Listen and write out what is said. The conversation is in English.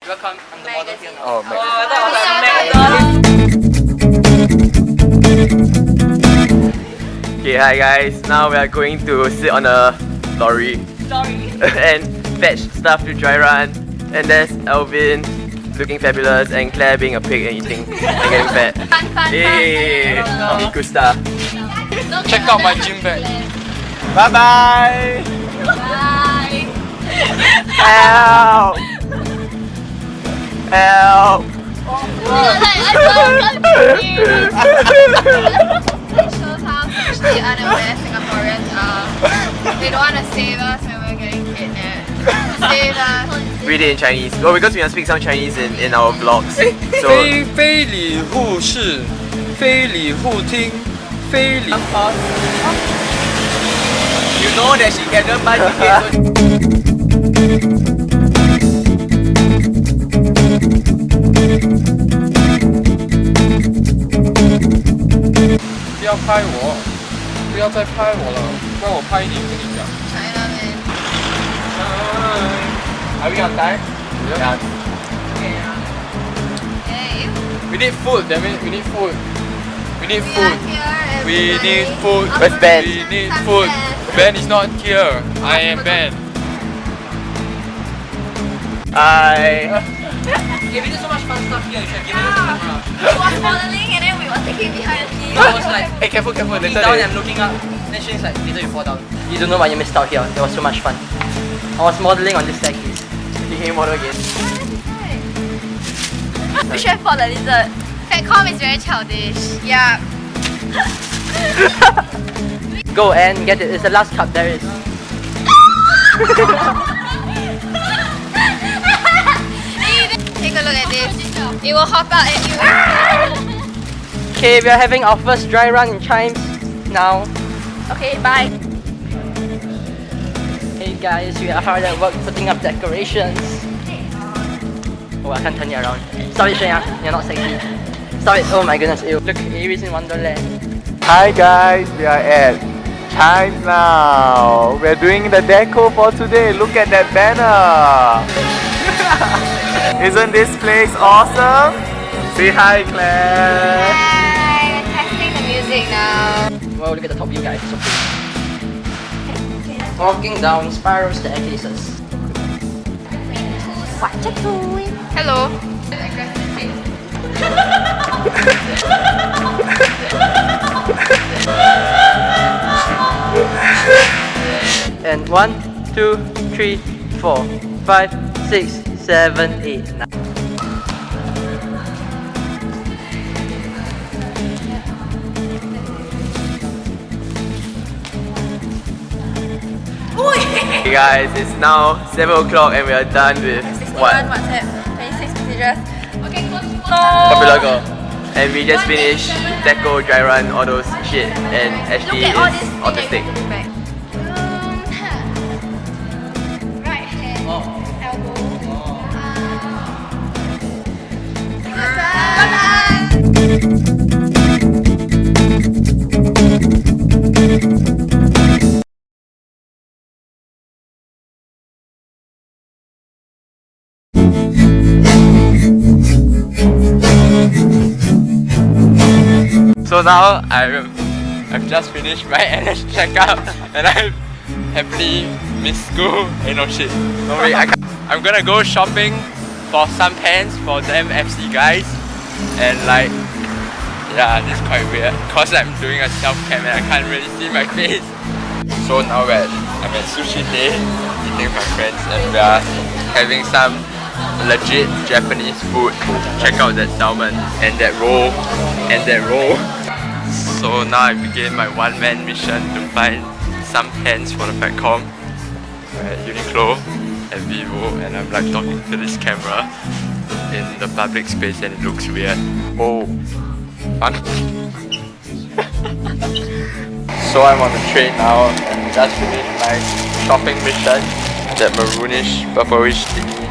Welcome, I'm the model here now. Oh, Oh, that was McDonald's. Okay, hi guys. Now we are going to sit on a lorry and fetch stuff to dry run. And there's Alvin looking fabulous and Claire being a pig and eating and getting fat. Hey, Gusta. Check out my gym bag. Bye bye. Bye. Help! Help! It shows how sexually unaware Singaporeans are. They don't want to save us when we're getting kidnapped. Save us. Read it in Chinese. Oh, because we must speak some Chinese in our vlogs. So 非礼勿视，非礼勿听，非礼。you know that she cannot buy tickets. 不要拍我，不要再拍我了，不然我拍你，我跟你讲。 China man. Are we on time? Yeah. Hey. We need food, damn it. We need food. We need We are food. here. We everybody. need food. Where's Ben? We need food. Ben is not here. I am Ben. Hi. Okay, we did so much fun stuff here. You should have given us a camera. We was modeling and then we were taking behind the scenes. I was like Hey, careful, careful. looking Later down they- and looking up. Then she's like, later you fall down. You don't know what you missed out here. It was so much fun. I was modeling on this staircase. Can you model again? We should have fought a lizard. Fatcom is very childish. Yeah. Go and get it. It's the last cup there is. Take a look at this. It will hop out at you. Okay, we are having our first dry run in Chimes now. Okay, bye. Hey guys, we are hard at work putting up decorations. Oh, I can't turn you around. Stop it, Shreya. You're not sexy. Stop it. Oh my goodness, ew. Look, Aries in Wonderland. Hi guys, we are at Chimes now. We're doing the deco for today. Look at that banner. Isn't this place awesome? Say hi, Claire. Hi. We're testing the music now. Wow, look at the top view, guys. So pretty. Walking down spiral staircases. What you doing? Hello. And 1, 2, 3, 4, 5, 6, 7, 8, 9. Hey guys, it's now 7 o'clock and we are done with 61 what? WhatsApp. 26 messages. Okay, Popular Girl. And we just finished deco, dry run, all those shit. And Ashley Look at all this is thing autistic. that you can do back. Right hand. Elbow. Bye-bye. So now I've just finished my NS checkup and I've happily missed school. Hey, no shit. No way. I'm gonna go shopping for some pants for them FC guys, and like, yeah, this is quite weird cause I'm doing a self-cam and I can't really see my face. So now I'm at Sushi Day eating with my friends and we are having some legit Japanese food. Check out that salmon and that roll and that roll. So now I begin my one-man mission to find some pants for the Fatcom at Uniqlo and Vivo, and I'm like talking to this camera in the public space and it looks weird. Oh, fun. So I'm on the train now and just finished my shopping mission, that maroonish, purplish thingy.